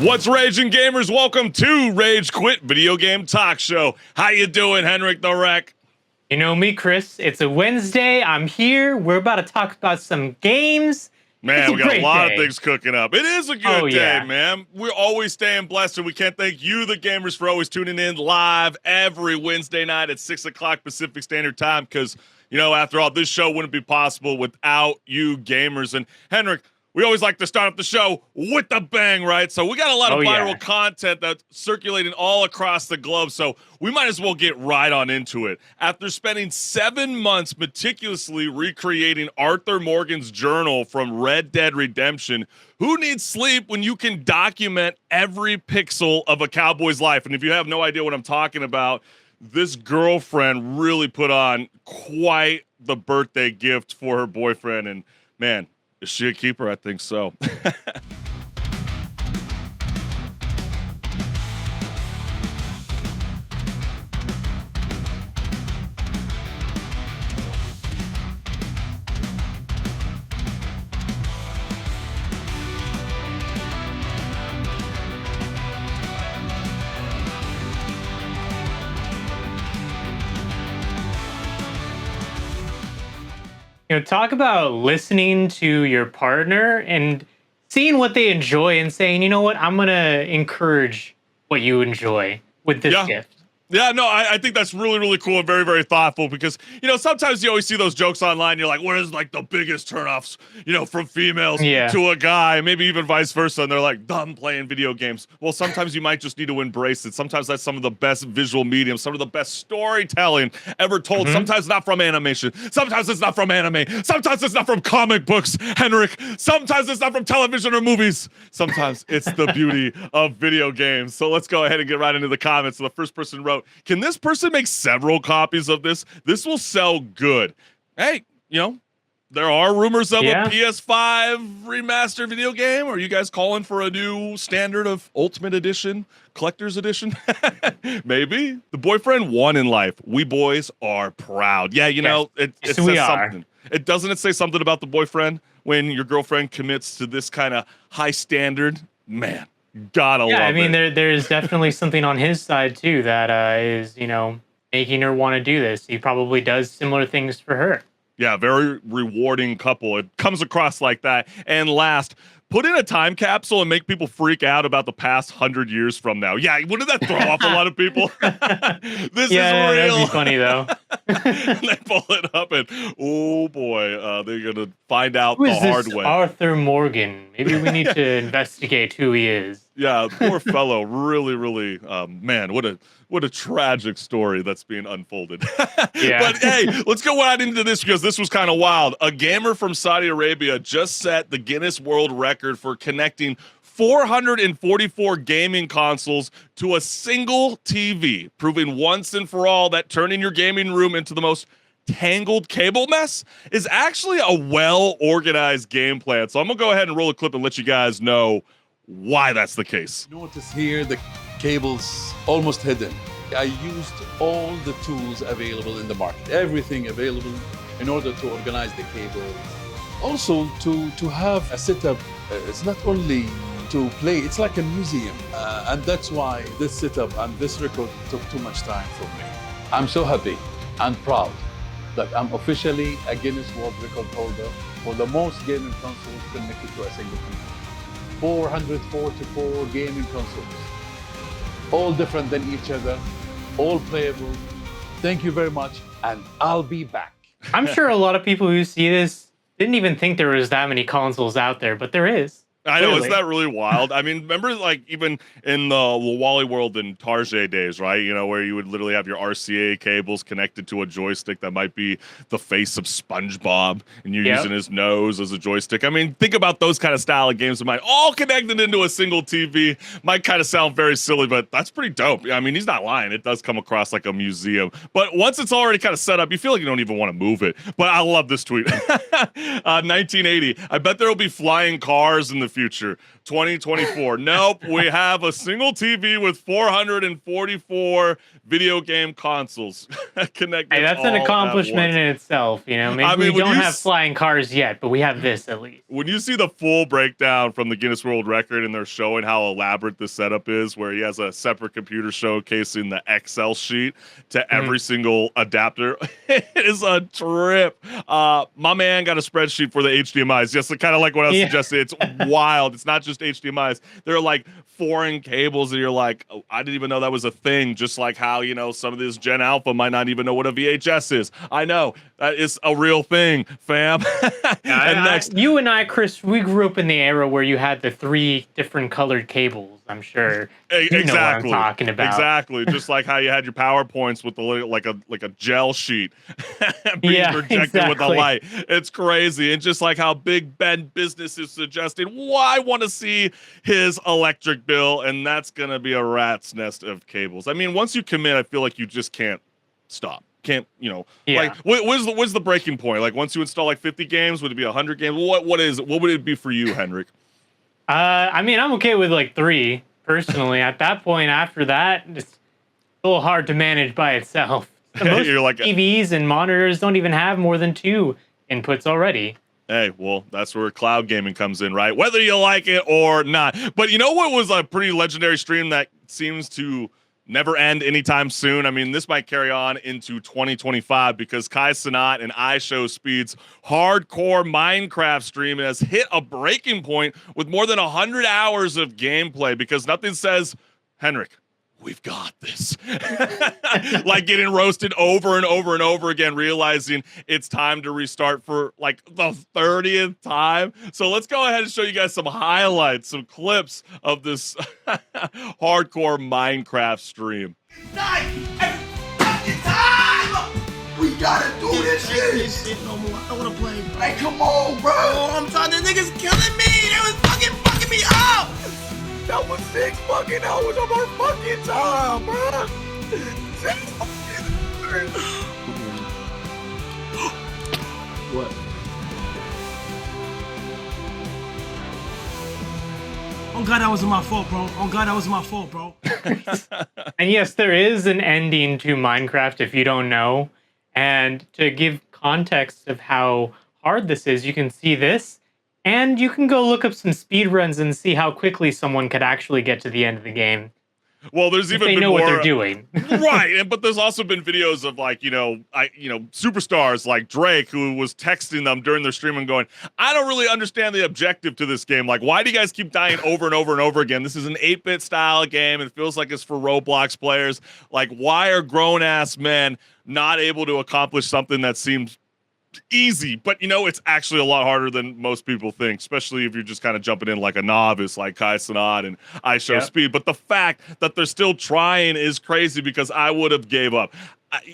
What's raging, gamers? Welcome to Rage Quit Video Game Talk Show. How you doing, HenricK the Wreck? You know me, Chris. It's a Wednesday. I'm here. We're about to talk about some games. Man, we got a lot of things cooking up. It is a good day, man. We're always staying blessed, and we can't thank you, the gamers, for always tuning in live every Wednesday night at 6 o'clock Pacific Standard Time, because, you know, after all, this show wouldn't be possible without you gamers. And HenricK, we always like to start off the show with a bang, right? So we got a lot of viral content that's circulating all across the globe, so we might as well get right on into it. After spending 7 months meticulously recreating Arthur Morgan's journal from Red Dead Redemption, who needs sleep when you can document every pixel of a cowboy's life? And if you have no idea what I'm talking about, this girlfriend really put on quite the birthday gift for her boyfriend, and man, is she a keeper? I think so. You know, talk about listening to your partner and seeing what they enjoy and saying, you know what, I'm going to encourage what you enjoy with this gift. Yeah, no, I think that's really, really cool and very, very thoughtful, because, you know, sometimes you always see those jokes online. You're like, what is like the biggest turnoffs, you know, from females to a guy, maybe even vice versa. And they're like, dumb playing video games. Well, sometimes you might just need to embrace it. Sometimes that's some of the best visual medium, some of the best storytelling ever told. Sometimes not from animation. Sometimes it's not from anime. Sometimes it's not from comic books, HenricK. Sometimes it's not from television or movies. Sometimes it's the beauty of video games. So let's go ahead and get right into the comments. So the first person wrote, can this person make several copies of this? This will sell good. Hey, you know, there are rumors of a PS5 remastered video game. Are you guys calling for a new standard of Ultimate Edition, Collector's Edition? Maybe. The boyfriend won in life. We boys are proud. Yeah, you know, it says something. It doesn't it say something about the boyfriend when your girlfriend commits to this kind of high standard? Man. Gotta love it. I mean, there's definitely something on his side, too, that is, you know, making her want to do this. He probably does similar things for her. Yeah, very rewarding couple. It comes across like that. And last, put in a time capsule and make people freak out about the past 100 years from now. Yeah, wouldn't that throw off a lot of people? This is real. That'd be funny, though. They pull it up and, oh boy, they're going to find out the hard way. Arthur Morgan. Maybe we need to investigate who he is. Yeah, poor fellow. Really, really, man, what a tragic story that's being unfolded. But hey, let's go right into this, because this was kind of wild. A gamer from Saudi Arabia just set the Guinness World Record for connecting 444 gaming consoles to a single TV, proving once and for all that turning your gaming room into the most tangled cable mess is actually a well-organized game plan. So I'm gonna go ahead and roll a clip and let you guys know why that's the case. Notice here the cables almost hidden. I used all the tools available in the market, everything available in order to organize the cable. Also to have a setup, it's not only to play, it's like a museum. And that's why this setup and this record took too much time for me. I'm so happy and proud that I'm officially a Guinness World Record holder for the most gaming consoles connected to a single computer. 444 gaming consoles, all different than each other, all playable. Thank you very much, and I'll be back. I'm sure a lot of people who see this didn't even think there was that many consoles out there, but there is. I know, isn't that really wild? I mean, remember, like, even in the Wally World and Tarjay days, right? You know, where you would literally have your RCA cables connected to a joystick that might be the face of SpongeBob, and you're using his nose as a joystick. I mean, think about those kind of style of games that might all connected into a single TV. Might kind of sound very silly, but that's pretty dope. I mean, he's not lying. It does come across like a museum. But once it's already kind of set up, you feel like you don't even want to move it. But I love this tweet. 1980. I bet there will be flying cars in the future, 2024. Nope, we have a single TV with 444 video game consoles connected. Hey, that's an accomplishment in itself. You know, maybe we don't have flying cars yet, but we have this at least. When you see the full breakdown from the Guinness World Record and they're showing how elaborate this setup is, where he has a separate computer showcasing the Excel sheet to every single adapter, it is a trip. My man got a spreadsheet for the HDMIs, just kind of like what I was suggesting. It's wild. It's not just HDMIs. They're like foreign cables that you're like, oh, I didn't even know that was a thing. Just like how, you know, some of this Gen Alpha might not even know what a VHS is. I know that is a real thing, fam. You and I, Chris, we grew up in the era where you had the 3 different colored cables. I'm sure you know what I'm talking about. Exactly, just like how you had your PowerPoints with the like a gel sheet being projected with the light. It's crazy, and just like how Big Ben Business is suggesting, I want to see his electric bill, and that's gonna be a rat's nest of cables. I mean, once you commit, I feel like you just can't stop. Can't, you know, like what's the breaking point? Like once you install like 50 games, would it be 100 games? What would it be for you, HenricK? I mean, I'm okay with like 3 personally. At that point, after that, it's a little hard to manage by itself. Most You're like TVs and monitors don't even have more than 2 inputs already. Hey, well, that's where cloud gaming comes in, right? Whether you like it or not. But you know what was a pretty legendary stream that seems to never end anytime soon? I mean, this might carry on into 2025 because Kai Cenat and iShowSpeed's hardcore Minecraft stream has hit a breaking point with more than 100 hours of gameplay, because nothing says, HenricK, we've got this. Like getting roasted over and over and over again, realizing it's time to restart for like the 30th time. So let's go ahead and show you guys some highlights, some clips of this hardcore Minecraft stream. We gotta do this shit no more. I don't wanna play. Hey, come on, bro. Oh, I'm trying. The niggas killing me. They was fucking me up. That was 6 fucking hours of our fucking time, bro. 6 fucking hours. What? Oh God, that wasn't my fault, bro. Oh God, that wasn't my fault, bro. And yes, there is an ending to Minecraft if you don't know. And to give context of how hard this is, you can see this. And you can go look up some speedruns and see how quickly someone could actually get to the end of the game. Well, there's even been know more, what they're doing. Right, but there's also been videos of like, superstars like Drake, who was texting them during their stream and going, I don't really understand the objective to this game. Like, why do you guys keep dying over and over and over again? This is an 8-bit style game. It feels like it's for Roblox players. Like, why are grown-ass men not able to accomplish something that seems easy, but it's actually a lot harder than most people think, especially if you're just kind of jumping in like a novice like Kai Cenat and iShowSpeed. But the fact that they're still trying is crazy, because I would have gave up.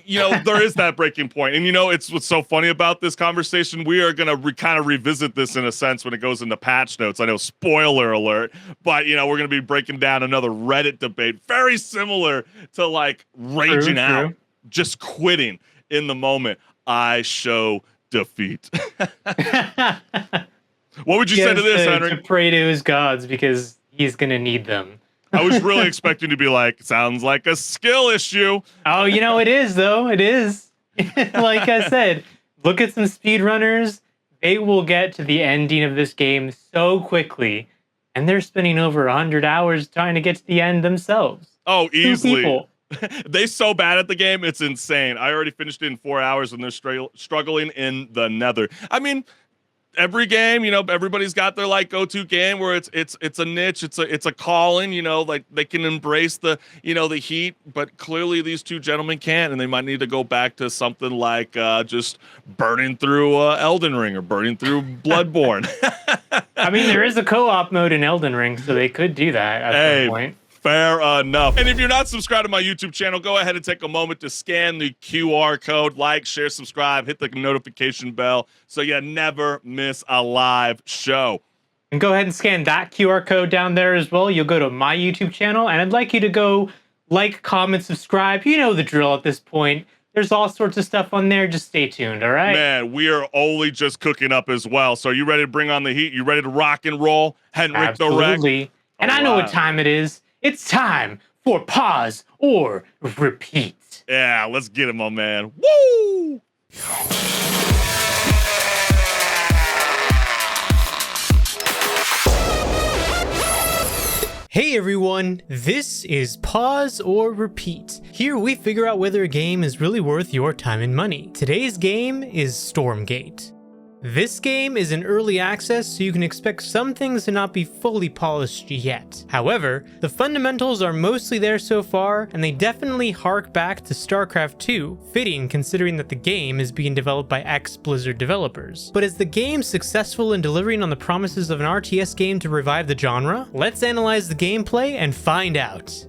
There is that breaking point. And it's what's so funny about this conversation. We are going to kind of revisit this in a sense when it goes into patch notes. I know, spoiler alert, but we're going to be breaking down another Reddit debate very similar to like raging out, just quitting in the moment. I show defeat. What would you say to this, HenricK? To pray to his gods, because he's gonna need them. I was really expecting to be like, sounds like a skill issue. Oh, it is though. It is. Like I said, look at some speedrunners. They will get to the ending of this game so quickly, and they're spending over 100 hours trying to get to the end themselves. Oh, easily. 2 people. They're so bad at the game, it's insane. I already finished it in 4 hours, and they're struggling in the nether. I mean, every game, everybody's got their like go-to game where it's a niche, it's a calling, like they can embrace the the heat, but clearly these two gentlemen can't, and they might need to go back to something like just burning through Elden Ring or burning through Bloodborne. I mean, there is a co-op mode in Elden Ring, so they could do that at some point. Fair enough. And if you're not subscribed to my YouTube channel, go ahead and take a moment to scan the QR code, like, share, subscribe, hit the notification bell so you never miss a live show. And go ahead and scan that QR code down there as well. You'll go to my YouTube channel, and I'd like you to go like, comment, subscribe. You know the drill at this point. There's all sorts of stuff on there. Just stay tuned, all right? Man, we are only just cooking up as well. So are you ready to bring on the heat? You ready to rock and roll? HenricK the Wreck? Absolutely. And I know what time it is. It's time for pause or repeat. Yeah, let's get it, my man. Woo! Hey everyone, this is Pause or Repeat. Here we figure out whether a game is really worth your time and money. Today's game is Stormgate. This game is in early access, so you can expect some things to not be fully polished yet. However, the fundamentals are mostly there so far, and they definitely hark back to StarCraft 2, fitting considering that the game is being developed by ex-Blizzard developers. But is the game successful in delivering on the promises of an RTS game to revive the genre? Let's analyze the gameplay and find out.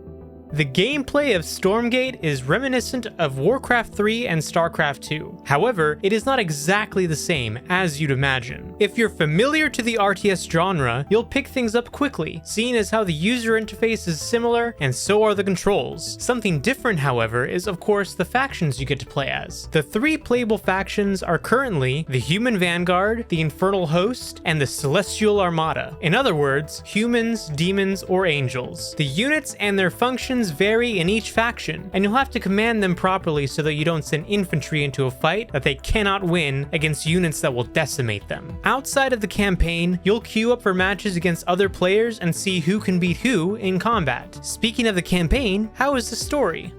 The gameplay of Stormgate is reminiscent of Warcraft 3 and StarCraft 2. However, it is not exactly the same as you'd imagine. If you're familiar to the RTS genre, you'll pick things up quickly, seeing as how the user interface is similar and so are the controls. Something different, however, is of course the factions you get to play as. The three playable factions are currently the Human Vanguard, the Infernal Host, and the Celestial Armada. In other words, humans, demons, or angels. The units and their functions vary in each faction, and you'll have to command them properly so that you don't send infantry into a fight that they cannot win against units that will decimate them. Outside of the campaign, you'll queue up for matches against other players and see who can beat who in combat. Speaking of the campaign, how is the story?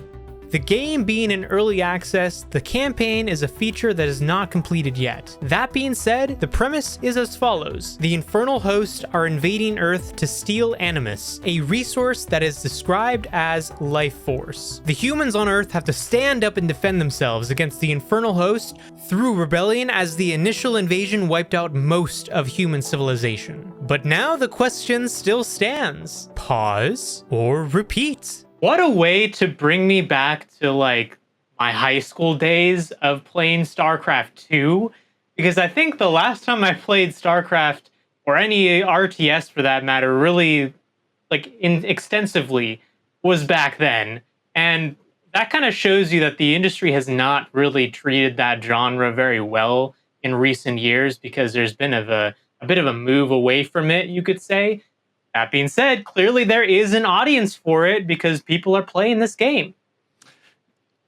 The game being in early access, the campaign is a feature that is not completed yet. That being said, the premise is as follows. The Infernal Host are invading Earth to steal Animus, a resource that is described as life force. The humans on Earth have to stand up and defend themselves against the Infernal Host through rebellion, as the initial invasion wiped out most of human civilization. But now the question still stands. Pause or repeat? What a way to bring me back to like my high school days of playing StarCraft 2, because I think the last time I played StarCraft, or any RTS for that matter, really extensively, was back then. And that kind of shows you that the industry has not really treated that genre very well in recent years, because there's been a bit of a move away from it, you could say. That being said, clearly there is an audience for it because people are playing this game.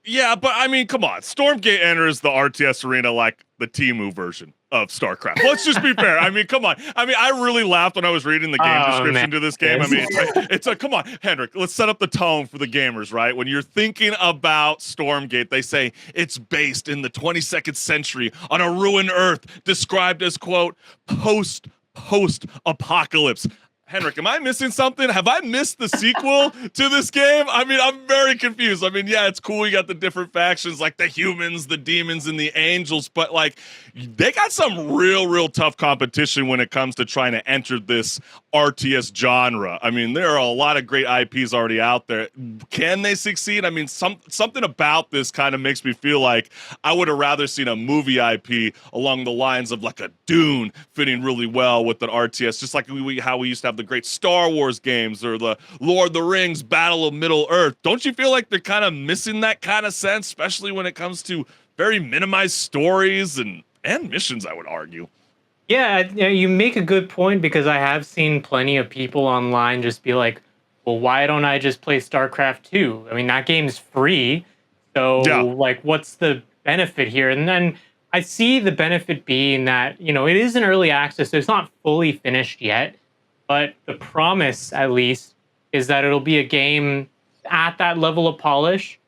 Yeah, but I mean, come on. Stormgate enters the RTS arena like the Temu version of StarCraft. Let's just be fair. I mean, come on. I mean, I really laughed when I was reading the game description to this game. I mean, it's a come on, HenricK, let's set up the tone for the gamers, right? When you're thinking about Stormgate, they say it's based in the 22nd century on a ruined Earth, described as, quote, post-apocalypse. HenricK, am I missing something? Have I missed the sequel to this game? I mean, I'm very confused. I mean, yeah, it's cool. You got the different factions like the humans, the demons, and the angels, but like they got some real tough competition when it comes to trying to enter this RTS genre. I mean, there are a lot of great IPs already out there. Can they succeed? I mean, something about this kind of makes me feel like I would have rather seen a movie IP along the lines of like a Dune fitting really well with an RTS, just like how we used to have the great Star Wars games or the Lord of the Rings Battle of Middle-earth. Don't you feel like they're kind of missing that kind of sense, especially when it comes to very minimized stories and missions, I would argue? Yeah, you make a good point, because I have seen plenty of people online just be like, well, why don't I just play StarCraft 2? I mean, that game's free, so like, what's the benefit here? And then I see the benefit being that, it is in early access, so it's not fully finished yet. But the promise, at least, is that it'll be a game at that level of polish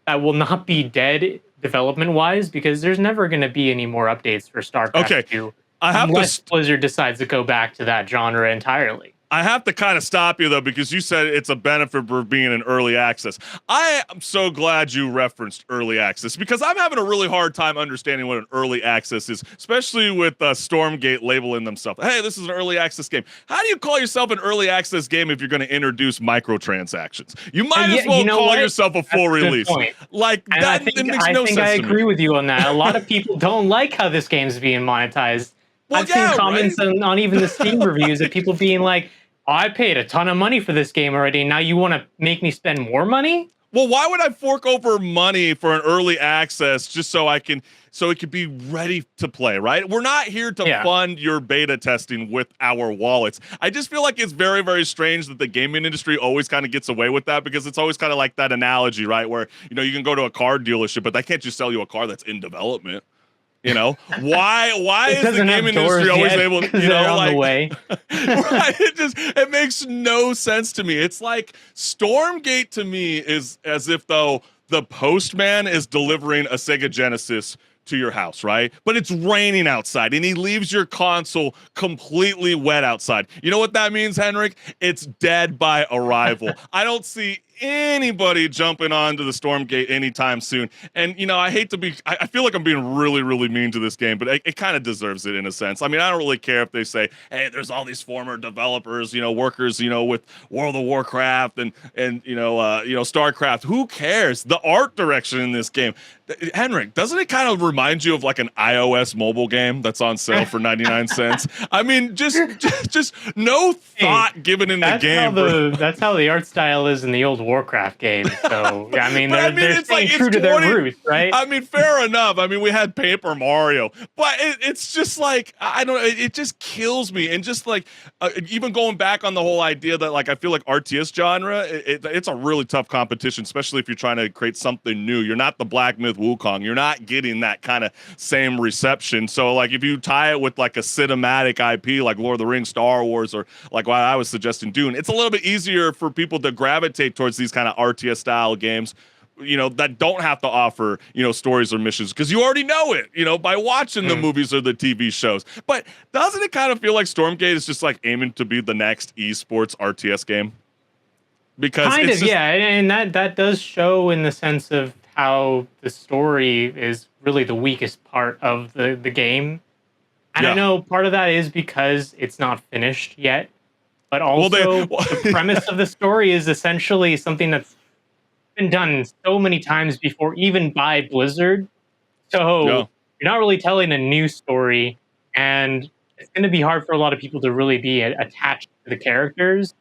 that will not be dead development-wise, because there's never going to be any more updates for StarCraft 2 unless Blizzard decides to go back to that genre entirely. I have to kind of stop you, though, because you said it's a benefit for being in early access. I am so glad you referenced early access, because I'm having a really hard time understanding what an early access is, especially with Stormgate labeling themselves. Hey, this is an early access game. How do you call yourself an early access game if you're going to introduce microtransactions? You might as well call yourself a full release. Like, and that makes no sense. I agree with you on that. A lot of people don't like how this game's being monetized. Well, I've seen comments on even the Steam reviews of people being like, I paid a ton of money for this game already. Now you want to make me spend more money? Well, why would I fork over money for an early access just so it could be ready to play, right? We're not here to fund your beta testing with our wallets. I just feel like it's very, very strange that the gaming industry always kind of gets away with that, because it's always kind of like that analogy, right? Where, you can go to a car dealership, but they can't just sell you a car that's in development. Why is the gaming industry always able to, on the way. Right? It makes no sense to me. It's like Stormgate to me is as if though the postman is delivering a Sega Genesis to your house, right? But it's raining outside and he leaves your console completely wet outside. You know what that means, HenricK? It's dead by arrival. I don't see anybody jumping onto the Stormgate anytime soon. And, I hate to be, I feel like I'm being really, really mean to this game, but it kind of deserves it in a sense. I mean, I don't really care if they say, hey, there's all these former developers, workers, with World of Warcraft and StarCraft. Who cares? The art direction in this game. HenricK, doesn't it kind of remind you of like an iOS mobile game that's on sale for 99 cents? I mean, just no thought given in the game. That's how the art style is in the old Warcraft game. So, I mean, they're staying true to their roots, right? I mean, fair enough. I mean, we had Paper Mario, but it's just like, I don't know, it just kills me. And just like, even going back on the whole idea that like, I feel like RTS genre, it's a really tough competition, especially if you're trying to create something new. You're not the Black Myth Wukong. You're not getting that kind of same reception. So like, if you tie it with like a cinematic IP, like Lord of the Rings, Star Wars, or like what I was suggesting Dune, it's a little bit easier for people to gravitate towards these kind of RTS style games, that don't have to offer, stories or missions, because you already know it, by watching the movies or the TV shows. But doesn't it kind of feel like Stormgate is just like aiming to be the next esports RTS game? Because kind of, yeah, and that does show in the sense of how the story is really the weakest part of the game. And I know part of that is because it's not finished yet, but also the premise of the story is essentially something that's been done so many times before, even by Blizzard. So you're not really telling a new story, and it's going to be hard for a lot of people to really be attached to the characters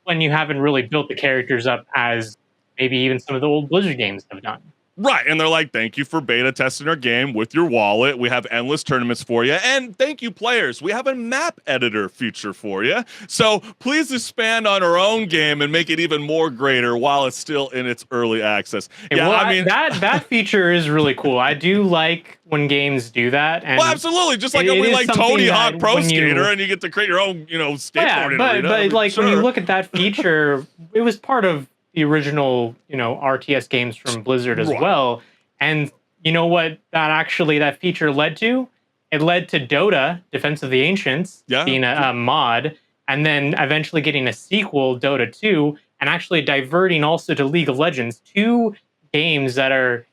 when you haven't really built the characters up as maybe even some of the old Blizzard games have done. Right, and they're like, thank you for beta testing our game with your wallet. We have endless tournaments for you. And thank you, players. We have a map editor feature for you. So please expand on our own game and make it even more greater while it's still in its early access. Yeah, well, I mean, that feature is really cool. I do like when games do that. And well, absolutely. Just like we like Tony Hawk Pro Skater, and you get to create your own, skateboarding arena. But like when you look at that feature, it was part of the original, RTS games from Blizzard as well. And you know what that feature led to? It led to Dota, Defense of the Ancients, being a mod, and then eventually getting a sequel, Dota 2, and actually diverting also to League of Legends, two games that are,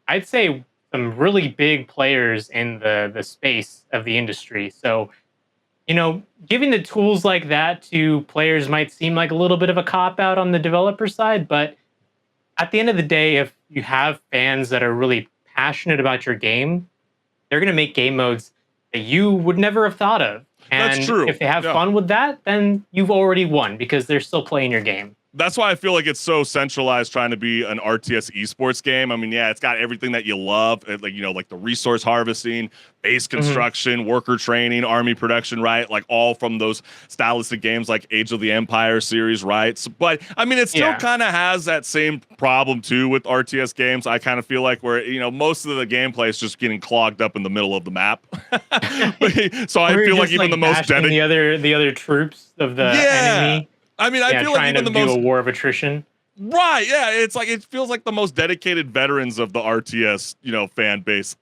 I'd say, some really big players in the space of the industry. So, giving the tools like that to players might seem like a little bit of a cop-out on the developer side, but at the end of the day, if you have fans that are really passionate about your game, they're going to make game modes that you would never have thought of. And that's true. If they have fun with that, then you've already won because they're still playing your game. That's why I feel like it's so centralized trying to be an RTS esports game. I mean, it's got everything that you love, like the resource harvesting, base construction, worker training, army production, right? Like all from those stylistic games like Age of the Empire series, right? So, but I mean, it still kind of has that same problem too with RTS games. I kind of feel like where, most of the gameplay is just getting clogged up in the middle of the map. So I feel like even the most dedicated, the other troops of the enemy. I mean, I feel like even the most a war of attrition. Right, yeah, it's like it feels like the most dedicated veterans of the RTS, fan base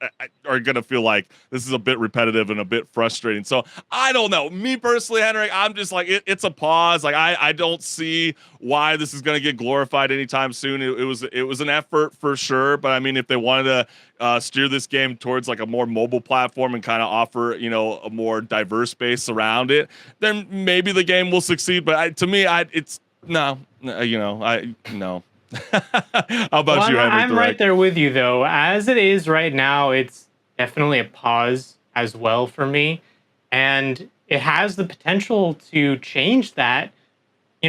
are gonna feel like this is a bit repetitive and a bit frustrating. So I don't know. Me personally, HenricK, I'm just like it's a pause. Like I don't see why this is gonna get glorified anytime soon. It was an effort for sure, but I mean, if they wanted to steer this game towards like a more mobile platform and kind of offer a more diverse base around it, then maybe the game will succeed. But to me, it's no. No. How about you, HenricK? I'm right there with you, though. As it is right now, it's definitely a pause as well for me. And it has the potential to change that,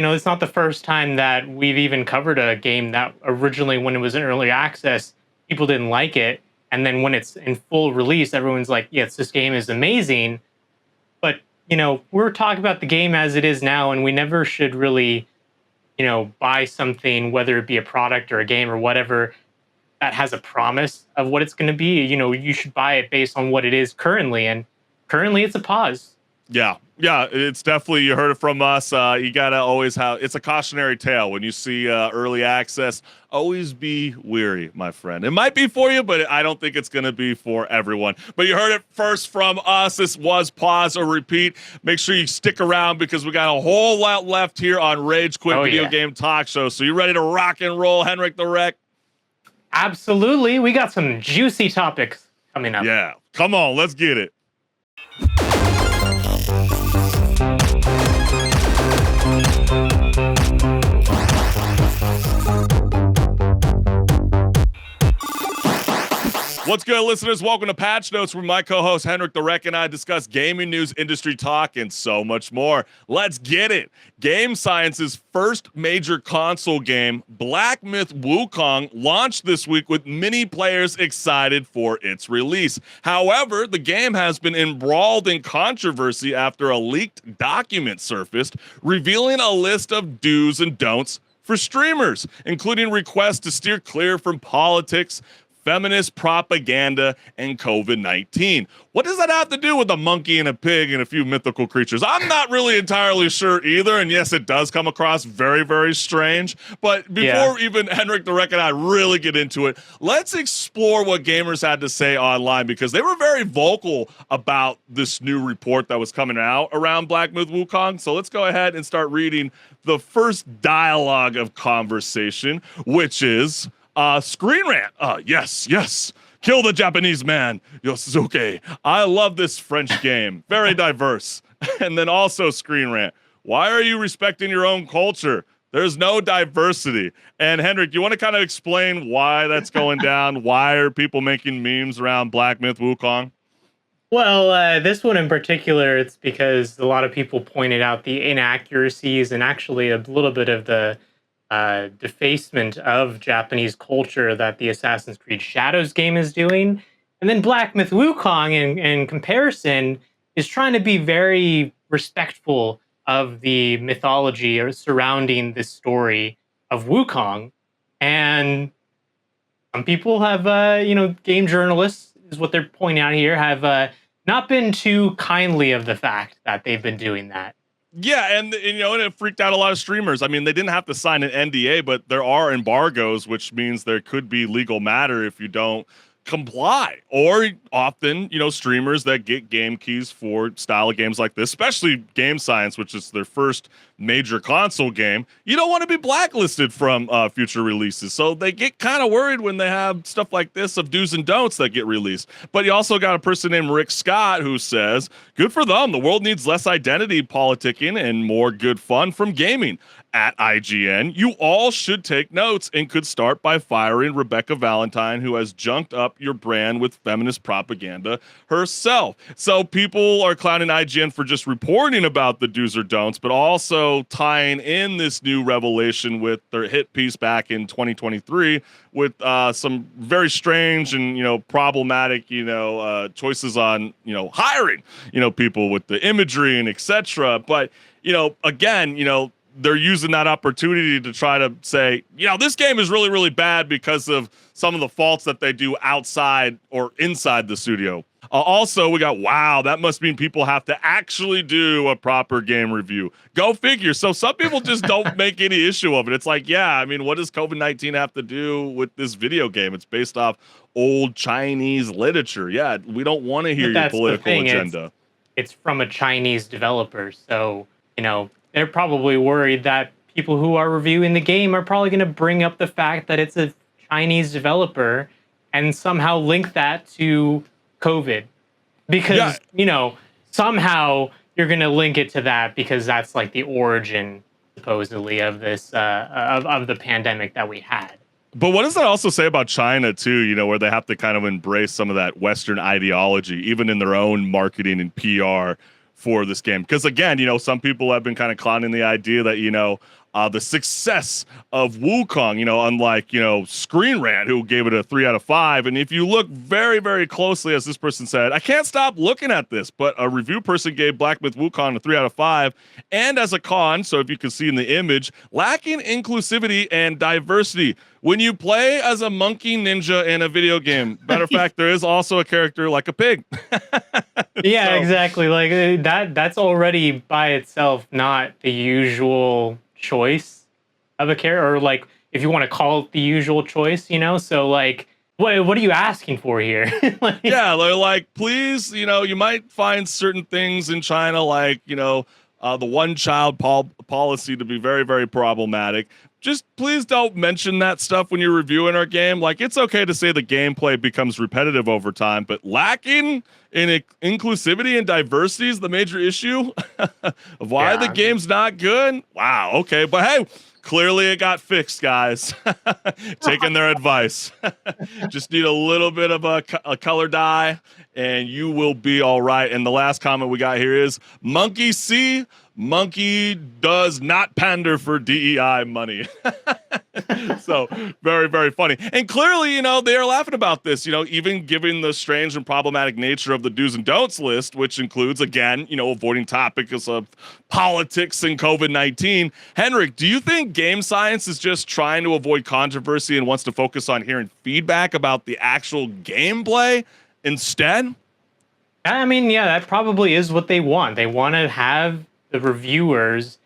it's not the first time that we've even covered a game that originally, when it was in early access, people didn't like it. And then when it's in full release, everyone's like, yes, this game is amazing. But, we're talking about the game as it is now, and we never should really, buy something, whether it be a product or a game or whatever, that has a promise of what it's going to be. You should buy it based on what it is currently. And currently it's a pause. Yeah, it's definitely, you heard it from us. You gotta always it's a cautionary tale when you see early access. Always be weary, my friend. It might be for you, but I don't think it's gonna be for everyone. But you heard it first from us. This was Pause or Repeat. Make sure you stick around because we got a whole lot left here on Rage Quit Video Game Talk Show. So you ready to rock and roll, HenricK the Wreck? Absolutely. We got some juicy topics coming up. Yeah, come on, let's get it. What's good, listeners? Welcome to Patch Notes, where my co-host HenricK the Wreck and I discuss gaming news, industry talk, and so much more. Let's get it. Game Science's first major console game, Black Myth Wukong, launched this week with many players excited for its release. However, the game has been embroiled in controversy after a leaked document surfaced, revealing a list of do's and don'ts for streamers, including requests to steer clear from politics, feminist propaganda, and COVID-19. What does that have to do with a monkey and a pig and a few mythical creatures? I'm not really entirely sure either, and yes, it does come across very, very strange. But before even HenricK the Wreck and I really get into it, let's explore what gamers had to say online, because they were very vocal about this new report that was coming out around Black Myth Wukong. So let's go ahead and start reading the first dialogue of conversation, which is Screen Rant. Yes. Kill the Japanese man, Yosuke. I love this French game. Very diverse. And then also Screen Rant. Why are you respecting your own culture? There's no diversity. And HenricK, you want to kind of explain why that's going down? Why are people making memes around Black Myth Wukong? Well, this one in particular, it's because a lot of people pointed out the inaccuracies and actually a little bit of the defacement of Japanese culture that the Assassin's Creed Shadows game is doing. And then Black Myth Wukong, in comparison, is trying to be very respectful of the mythology surrounding this story of Wukong. And some people have, game journalists, is what they're pointing out here, have not been too kindly of the fact that they've been doing that. Yeah, and it freaked out a lot of streamers. I mean, they didn't have to sign an NDA, but there are embargoes, which means there could be legal matter if you don't comply. Or often, streamers that get game keys for style of games like this, especially Game Science, which is their first major console game, you don't want to be blacklisted from future releases. So they get kind of worried when they have stuff like this of do's and don'ts that get released. But you also got a person named Rick Scott who says, good for them. The world needs less identity politicking and more good fun from gaming. At IGN, you all should take notes and could start by firing Rebecca Valentine, who has junked up your brand with feminist propaganda herself. So people are clowning IGN for just reporting about the do's or don'ts, but also tying in this new revelation with their hit piece back in 2023 with some very strange and problematic choices on hiring people with the imagery and etc. But again they're using that opportunity to try to say, this game is really, really bad because of some of the faults that they do outside or inside the studio. Also, we got, wow, that must mean people have to actually do a proper game review. Go figure. So some people just don't make any issue of it. It's like, what does COVID-19 have to do with this video game? It's based off old Chinese literature. Yeah, we don't want to hear your political agenda. It's from a Chinese developer. So, they're probably worried that people who are reviewing the game are probably going to bring up the fact that it's a Chinese developer and somehow link that to COVID. Because, somehow you're going to link it to that because that's like the origin, supposedly, of this, of the pandemic that we had. But what does that also say about China, too, where they have to kind of embrace some of that Western ideology, even in their own marketing and PR for this game. Because again, some people have been kind of clowning the idea that, the success of Wukong, unlike, Screen Rant, who gave it a 3 out of 5. And if you look very, very closely, as this person said, I can't stop looking at this, but a review person gave Black Myth Wukong a 3 out of 5. And as a con, so if you can see in the image, lacking inclusivity and diversity. When you play as a monkey ninja in a video game, matter of fact, there is also a character like a pig. Yeah, exactly. Like that's already by itself not the usual choice of a character, or like if you want to call it the usual choice, so like what are you asking for here? Like, yeah, they're like, please, you might find certain things in China like the one child policy to be very, very problematic. Just please don't mention that stuff when you're reviewing our game. Like, it's okay to say the gameplay becomes repetitive over time, but lacking in inclusivity and diversity is the major issue of why the game's not good. Wow. Okay. But hey, clearly it got fixed, guys. Taking their advice. Just need a little bit of a color dye and you will be all right. And the last comment we got here is Monkey C. Monkey does not pander for DEI money. So very, very funny. And clearly, they are laughing about this, even given the strange and problematic nature of the do's and don'ts list, which includes, again, avoiding topics of politics and COVID-19. HenricK, do you think game science is just trying to avoid controversy and wants to focus on hearing feedback about the actual gameplay instead? I mean, yeah, that probably is what they want. They want to have the reviewers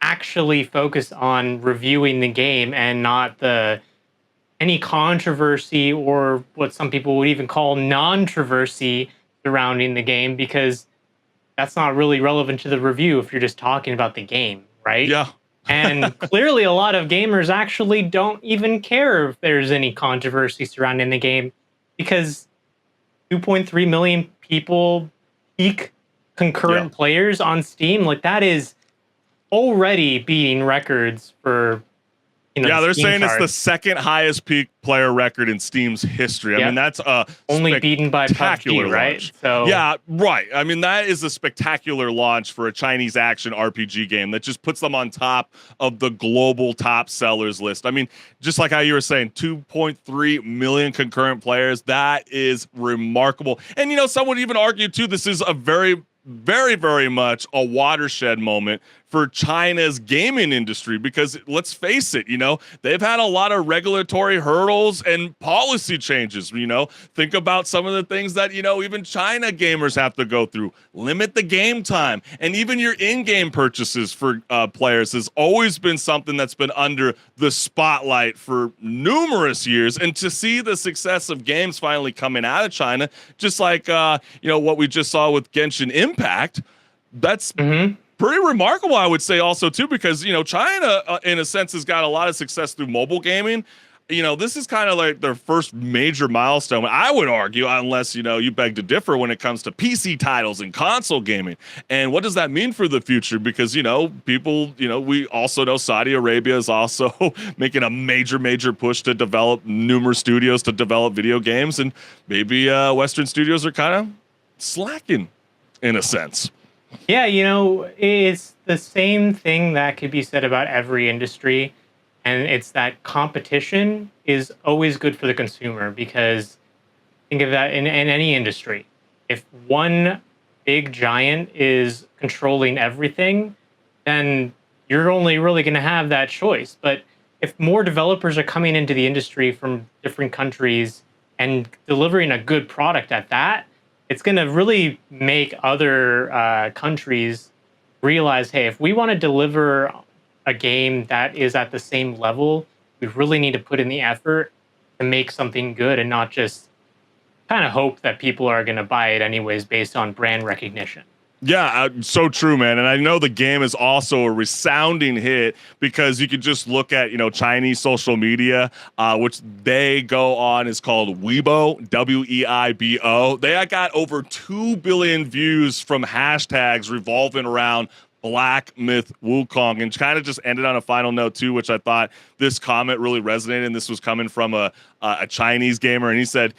actually focus on reviewing the game and not any controversy or what some people would even call non-traversy surrounding the game, because that's not really relevant to the review if you're just talking about the game, right? Yeah. And clearly a lot of gamers actually don't even care if there's any controversy surrounding the game, because 2.3 million people peak concurrent players on Steam, like that is already beating records for they're Steam saying charts. It's the second highest peak player record in Steam's history. I mean, that's only beaten by spectacular PUBG, right? launch. So yeah, right. I mean, that is a spectacular launch for a Chinese action RPG game that just puts them on top of the global top sellers list. I mean, just like how you were saying, 2.3 million concurrent players. That is remarkable. And some would even argue too, this is a very, very much a watershed moment for China's gaming industry, because let's face it, they've had a lot of regulatory hurdles and policy changes. Think about some of the things that, even China gamers have to go through. Limit the game time, and even your in-game purchases for players has always been something that's been under the spotlight for numerous years. And to see the success of games finally coming out of China, just like, what we just saw with Genshin Impact, that's pretty remarkable, I would say also too, because, China in a sense has got a lot of success through mobile gaming. This is kind of like their first major milestone, I would argue, unless, you beg to differ when it comes to PC titles and console gaming. And what does that mean for the future? Because, people, we also know Saudi Arabia is also making a major push to develop numerous studios to develop video games. And maybe Western studios are kind of slacking in a sense. Yeah, it's the same thing that could be said about every industry. And it's that competition is always good for the consumer, because think of that in any industry. If one big giant is controlling everything, then you're only really going to have that choice. But if more developers are coming into the industry from different countries and delivering a good product at that, it's going to really make other countries realize, hey, if we want to deliver a game that is at the same level, we really need to put in the effort to make something good and not just kind of hope that people are going to buy it anyways based on brand recognition. Yeah, so true, man. And I know the game is also a resounding hit, because you could just look at, Chinese social media, which they go on, is called Weibo, W-E-I-B-O. They got over 2 billion views from hashtags revolving around Black Myth Wukong, and kind of just ended on a final note too, which I thought this comment really resonated. And this was coming from a Chinese gamer, and he said,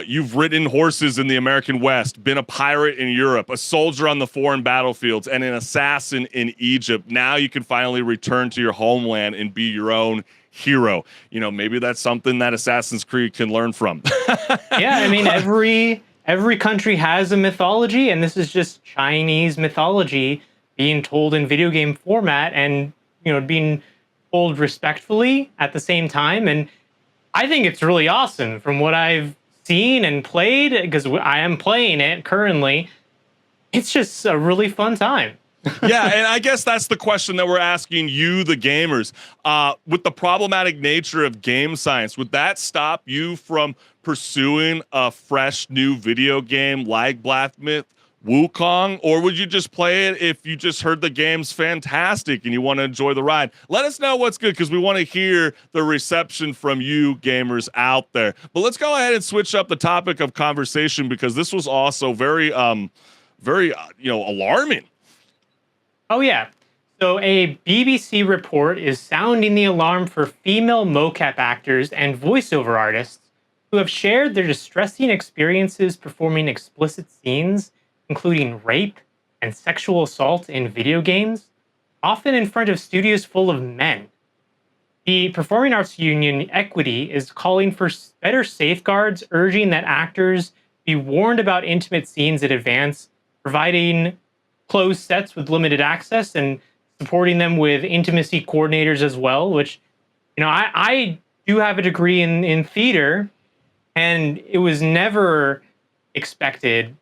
You've ridden horses in the American West, been a pirate in Europe, a soldier on the foreign battlefields, and an assassin in Egypt. Now you can finally return to your homeland and be your own hero. You know, maybe that's something that Assassin's Creed can learn from. Yeah, I mean, every country has a mythology, and this is just Chinese mythology being told in video game format, and being told respectfully at the same time. And I think it's really awesome from what I've seen and played, because I am playing it currently. It's just a really fun time. Yeah, and I guess that's the question that we're asking you, the gamers. With the problematic nature of game science, would that stop you from pursuing a fresh new video game like Black Myth Wukong, or would you just play it if you just heard the game's fantastic and you want to enjoy the ride? Let us know what's good, because we want to hear the reception from you gamers out there. But let's go ahead and switch up the topic of conversation, because this was also very alarming. Oh yeah. So a BBC report is sounding the alarm for female mocap actors and voiceover artists who have shared their distressing experiences performing explicit scenes, including rape and sexual assault in video games, often in front of studios full of men. The Performing Arts Union Equity is calling for better safeguards, urging that actors be warned about intimate scenes in advance, providing closed sets with limited access, and supporting them with intimacy coordinators as well, which, I do have a degree in theater, and it was never expected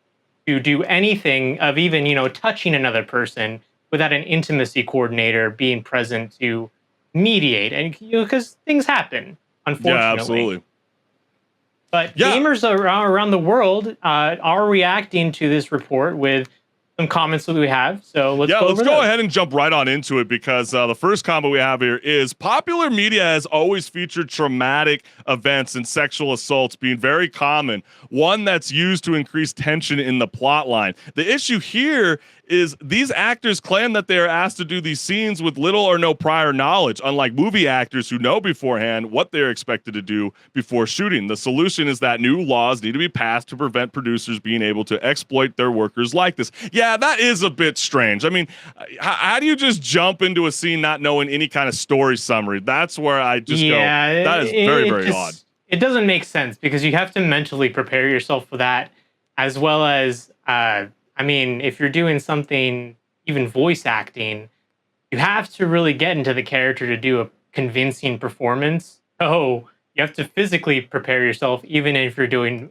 to do anything of even, touching another person without an intimacy coordinator being present to mediate. And, because things happen, unfortunately. Yeah, absolutely. But gamers around the world are reacting to this report with some comments that we have. So let's go ahead and jump right on into it, because the first comment we have here is: popular media has always featured traumatic events and sexual assaults being very common, one that's used to increase tension in the plot line. The issue here is these actors claim that they are asked to do these scenes with little or no prior knowledge, unlike movie actors who know beforehand what they're expected to do before shooting. The solution is that new laws need to be passed to prevent producers being able to exploit their workers like this. Yeah, that is a bit strange. I mean, how do you just jump into a scene not knowing any kind of story summary? That's where I just go, that is very, very odd. It doesn't make sense, because you have to mentally prepare yourself for that, as well as, if you're doing something, even voice acting, you have to really get into the character to do a convincing performance. So you have to physically prepare yourself, even if you're doing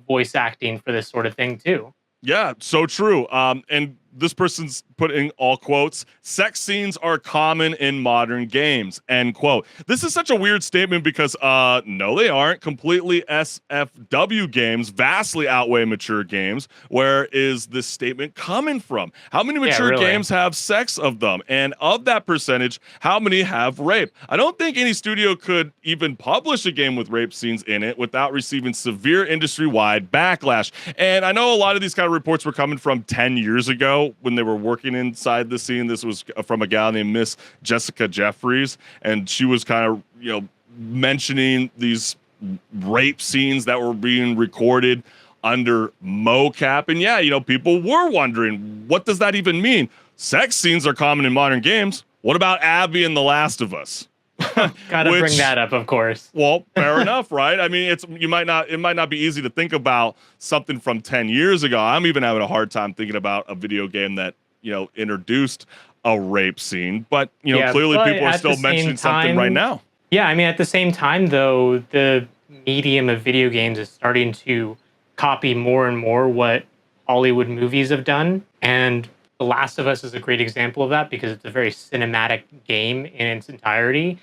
voice acting for this sort of thing too. Yeah, so true. And this person's put in all quotes: sex scenes are common in modern games, end quote. This is such a weird statement, because no, they aren't. Completely SFW games vastly outweigh mature games. Where is this statement coming from? How many mature games have sex of them? And of that percentage, how many have rape? I don't think any studio could even publish a game with rape scenes in it without receiving severe industry-wide backlash. And I know a lot of these kind of reports were coming from 10 years ago when they were working inside the scene. This was from a gal named Miss Jessica Jeffries, and she was kind of, mentioning these rape scenes that were being recorded under mocap. And people were wondering, what does that even mean? Sex scenes are common in modern games. What about Abby and The Last of Us? Gotta bring that up, of course. Well, fair enough, right? I mean, it might not be easy to think about something from 10 years ago. I'm even having a hard time thinking about a video game that, introduced a rape scene, but clearly people are still mentioning something right now. Yeah, I mean, at the same time, though, the medium of video games is starting to copy more and more what Hollywood movies have done, and The Last of Us is a great example of that, because it's a very cinematic game in its entirety.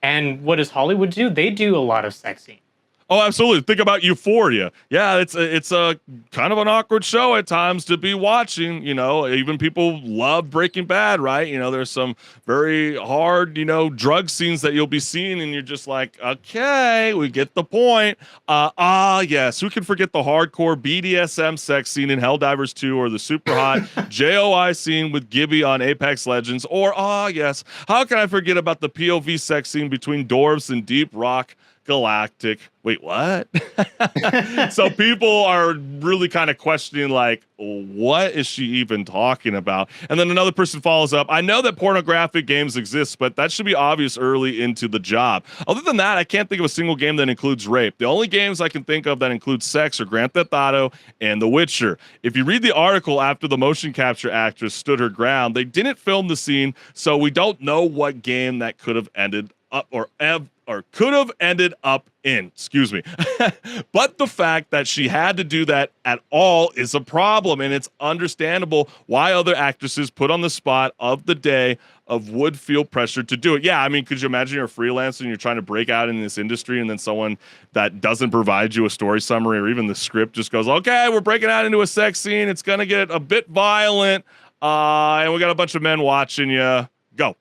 And what does Hollywood do? They do a lot of sex scenes. Oh, absolutely. Think about Euphoria. Yeah, it's a kind of an awkward show at times to be watching. Even people love Breaking Bad, right? There's some very hard, drug scenes that you'll be seeing, and you're just like, okay, we get the point. Yes, who can forget the hardcore BDSM sex scene in Helldivers 2, or the super hot JOI scene with Gibby on Apex Legends, or yes, how can I forget about the POV sex scene between dwarves and Deep Rock galactic. Wait, what? So people are really kind of questioning, like, what is she even talking about? And then another person follows up. I know that pornographic games exist, but that should be obvious early into the job. Other than that, I can't think of a single game that includes rape. The only games I can think of that include sex are Grand Theft Auto and The Witcher. If you read the article after the motion capture actress stood her ground, they didn't film the scene, so we don't know what game that could have ended up or could have ended up in, excuse me. But the fact that she had to do that at all is a problem, and it's understandable why other actresses put on the spot of the day would feel pressured to do it. Yeah, I mean, could you imagine you're a freelancer and you're trying to break out in this industry, and then someone that doesn't provide you a story summary or even the script just goes, okay, we're breaking out into a sex scene, it's gonna get a bit violent, and we got a bunch of men watching you. Go.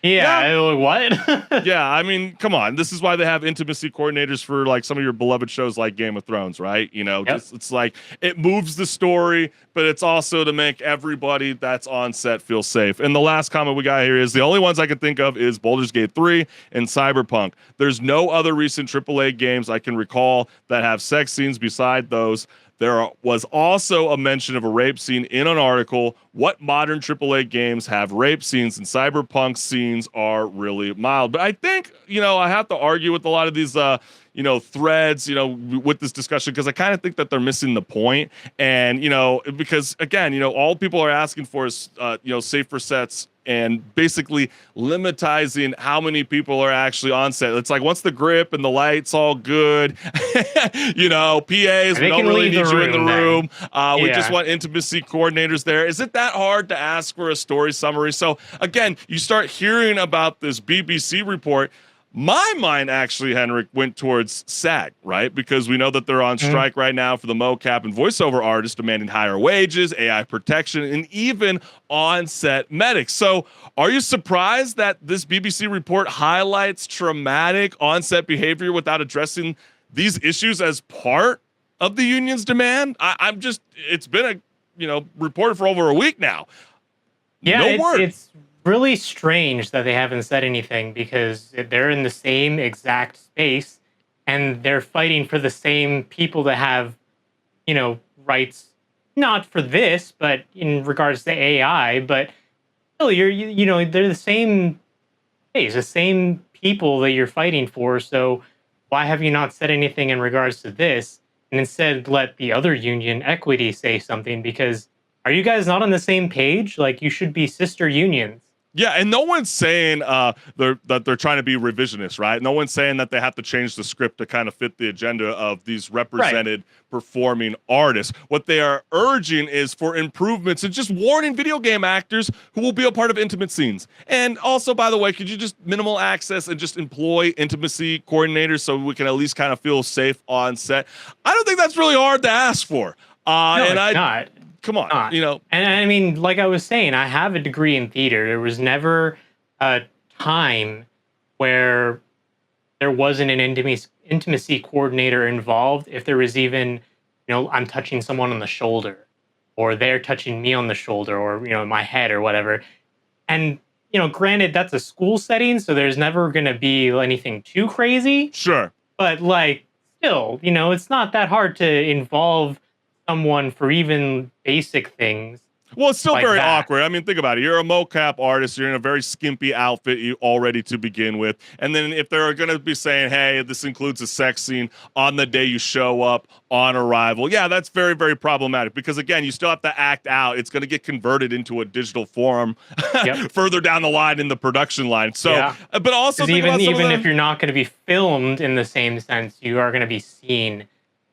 Yeah. What? Yeah, I mean, come on. This is why they have intimacy coordinators for like some of your beloved shows like Game of Thrones, right? You know, just it's like it moves the story, but it's also to make everybody that's on set feel safe. And the last comment we got here is the only ones I can think of is Baldur's Gate 3 and Cyberpunk. There's no other recent AAA games I can recall that have sex scenes beside those. There was also a mention of a rape scene in an article. What modern AAA games have rape scenes? And Cyberpunk scenes are really mild. But I think, you know, I have to argue with a lot of these, you know, threads, you know, with this discussion, because I kind of think that they're missing the point. And, you know, because, again, you know, all people are asking for is, you know, safer sets and basically limitizing how many people are actually on set. It's like once the grip and the light's all good, you know, PAs, we don't really need you in the room. We just want intimacy coordinators there. Is it that hard to ask for a story summary? So again, you start hearing about this BBC report. My mind actually, HenricK, went towards SAG, right? Because we know that they're on strike right now for the mocap and voiceover artists, demanding higher wages, AI protection, and even on-set medics. So are you surprised that this BBC report highlights traumatic on-set behavior without addressing these issues as part of the union's demand? I'm just, it's been a, you know, reported for over a week now. Yeah, no word. It's really strange that they haven't said anything, because they're in the same exact space and they're fighting for the same people to have, you know, rights, not for this, but in regards to AI, but still, you know, they're the same space, the same people that you're fighting for. So why have you not said anything in regards to this, and instead let the other union, Equity, say something? Because are you guys not on the same page? Like, you should be sister unions. Yeah, and no one's saying that they're trying to be revisionist, right? No one's saying that they have to change the script to kind of fit the agenda of these represented performing artists. What they are urging is for improvements and just warning video game actors who will be a part of intimate scenes. And also, by the way, could you just minimal access and just employ intimacy coordinators so we can at least kind of feel safe on set? I don't think that's really hard to ask for. No, it's not. Come on, you know. And I mean, like I was saying, I have a degree in theater. There was never a time where there wasn't an intimacy coordinator involved. If there was even, you know, I'm touching someone on the shoulder, or they're touching me on the shoulder, or, you know, my head or whatever. And, you know, granted, that's a school setting, so there's never going to be anything too crazy. Sure. But, like, still, you know, it's not that hard to involve someone for even basic things. Well, it's still like very that. awkward. I mean, think about it. You're a mocap artist. You're in a very skimpy outfit already to begin with. And then if they're going to be saying, hey, this includes a sex scene on the day you show up on arrival, yeah, that's very, very problematic. Because, again, you still have to act out. It's going to get converted into a digital form further down the line in the production line. So, but also think even if you're not going to be filmed in the same sense, you are going to be seen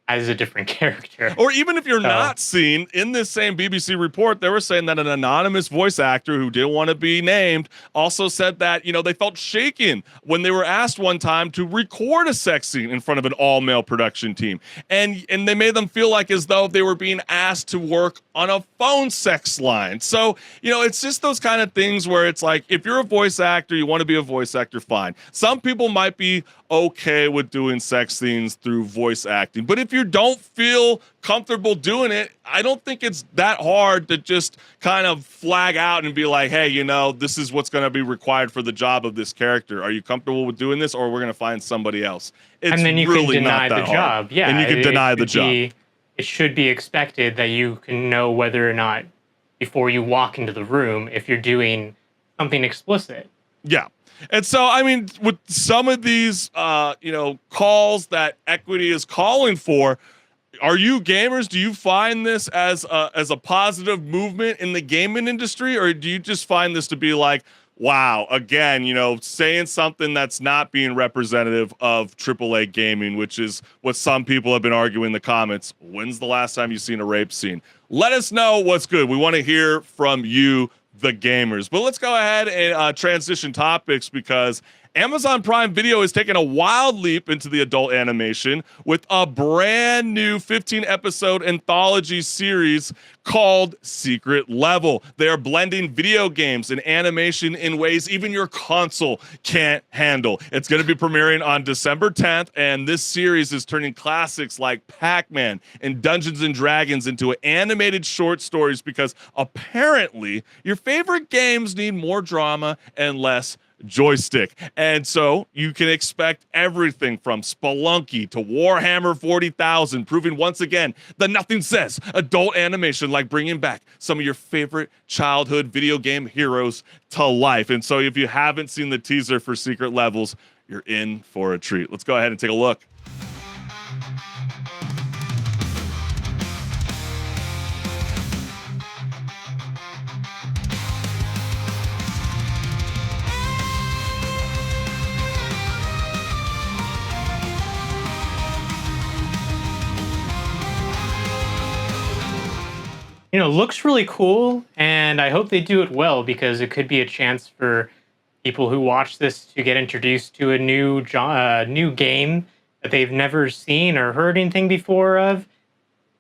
as a different character. Or even if you're not seen, in this same BBC report, they were saying that an anonymous voice actor who didn't want to be named also said that, you know, they felt shaken when they were asked one time to record a sex scene in front of an all-male production team. And they made them feel like as though they were being asked to work on a phone sex line. So, you know, it's just those kind of things where it's like, if you're a voice actor, you want to be a voice actor, fine. Some people might be okay with doing sex scenes through voice acting. But if you don't feel comfortable doing it, I don't think it's that hard to just kind of flag out and be like, hey, you know, this is what's going to be required for the job of this character. Are you comfortable with doing this, or we're going to find somebody else? It's and then you really can deny not that the job. hard. Yeah, and you can deny the job. It should be expected that you can know whether or not before you walk into the room if you're doing something explicit. Yeah. And so, I mean, with some of these, you know, calls that equity is calling for, are you gamers, do you find this as a positive movement in the gaming industry, or do you just find this to be like, wow, again, you know, saying something that's not being representative of AAA gaming, which is what some people have been arguing in the comments. When's the last time you've seen a rape scene? Let us know what's good. We want to hear from you, the gamers. But let's go ahead and transition topics, because Amazon Prime Video is taking a wild leap into the adult animation with a brand new 15-episode anthology series called Secret Level. They are blending video games and animation in ways even your console can't handle. It's going to be premiering on December 10th, and this series is turning classics like Pac-Man and Dungeons & Dragons into animated short stories, because apparently your favorite games need more drama and less joystick. And so you can expect everything from Spelunky to Warhammer 40,000, proving once again that nothing says adult animation like bringing back some of your favorite childhood video game heroes to life. And so if you haven't seen the teaser for Secret Levels, you're in for a treat. Let's go ahead and take a look. You know, looks really cool, and I hope they do it well, because it could be a chance for people who watch this to get introduced to a new game that they've never seen or heard anything before of.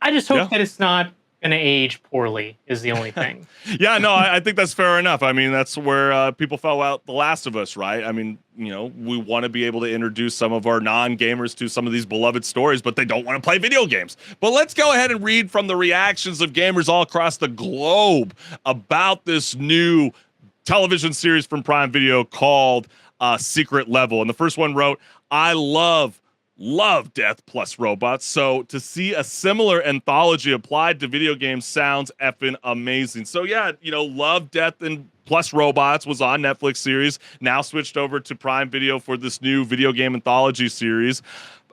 I just hope that it's not going to age poorly is the only thing. Yeah, no, I think that's fair enough. I mean, that's where people fell out The Last of Us, right? I mean, you know, we want to be able to introduce some of our non-gamers to some of these beloved stories, but they don't want to play video games. But let's go ahead and read from the reactions of gamers all across the globe about this new television series from Prime Video called Secret Level. And the first one wrote, I love death plus robots, so to see a similar anthology applied to video games sounds effing amazing. So yeah, you know, love, death, and plus robots was on Netflix series, now switched over to Prime Video for this new video game anthology series.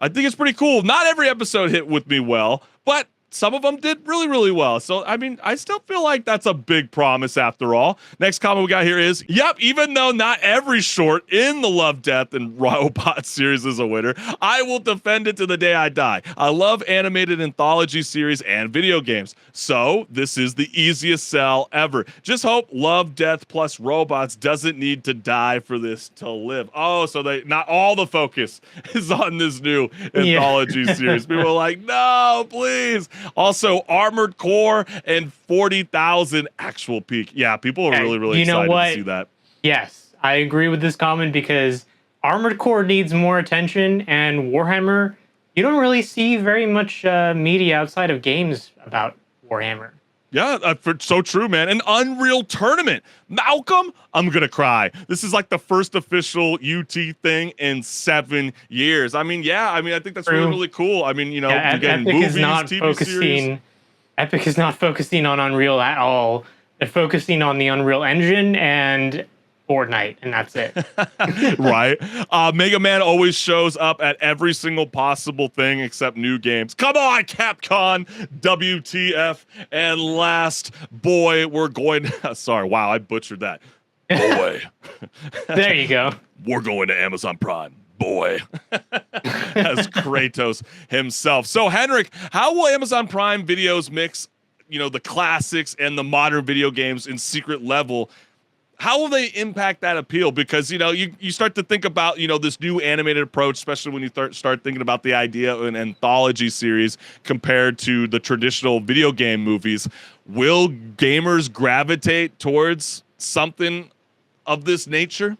I think it's pretty cool. Not every episode hit with me well, but some of them did really, really well. So, I mean, I still feel like that's a big promise after all. Next comment we got here is, yep, even though not every short in the Love, Death, and Robot series is a winner, I will defend it to the day I die. I love animated anthology series and video games. So, this is the easiest sell ever. Just hope Love, Death, plus Robots doesn't need to die for this to live. Oh, so not all the focus is on this new anthology series. People are like, no, please. Also, Armored Core and 40,000 actual peak. Yeah, people are really excited to see that. Yes, I agree with this comment, because Armored Core needs more attention, and Warhammer, you don't really see very much media outside of games about Warhammer. Yeah, so true, man. An Unreal Tournament. Malcolm, I'm going to cry. This is like the first official UT thing in 7 years. I mean, yeah, I think that's really cool. I mean, you know, you're getting movies, TV series. Epic is not focusing on Unreal at all. They're focusing on the Unreal Engine and Fortnite, and that's it. Right. Mega Man always shows up at every single possible thing except new games. Come on, Capcom, WTF. And last, boy, we're going... Sorry, wow, I butchered that. Boy. There you go. We're going to Amazon Prime. Boy. As Kratos himself. So, HenricK, how will Amazon Prime Videos mix, you know, the classics and the modern video games in Secret Level? How will they impact that appeal? Because, you know, you start to think about, you know, this new animated approach, especially when you start thinking about the idea of an anthology series compared to the traditional video game movies. Will gamers gravitate towards something of this nature?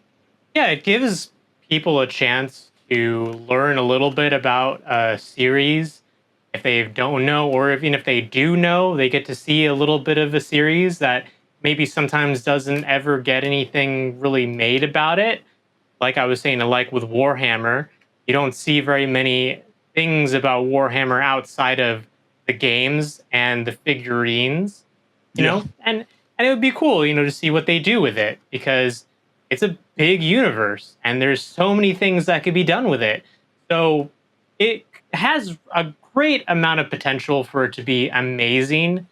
Yeah, it gives people a chance to learn a little bit about a series if they don't know, or even if they do know, they get to see a little bit of a series that maybe sometimes doesn't ever get anything really made about it. Like I was saying, like with Warhammer, you don't see very many things about Warhammer outside of the games and the figurines, you know, and it would be cool, you know, to see what they do with it, because it's a big universe and there's so many things that could be done with it. So it has a great amount of potential for it to be amazing.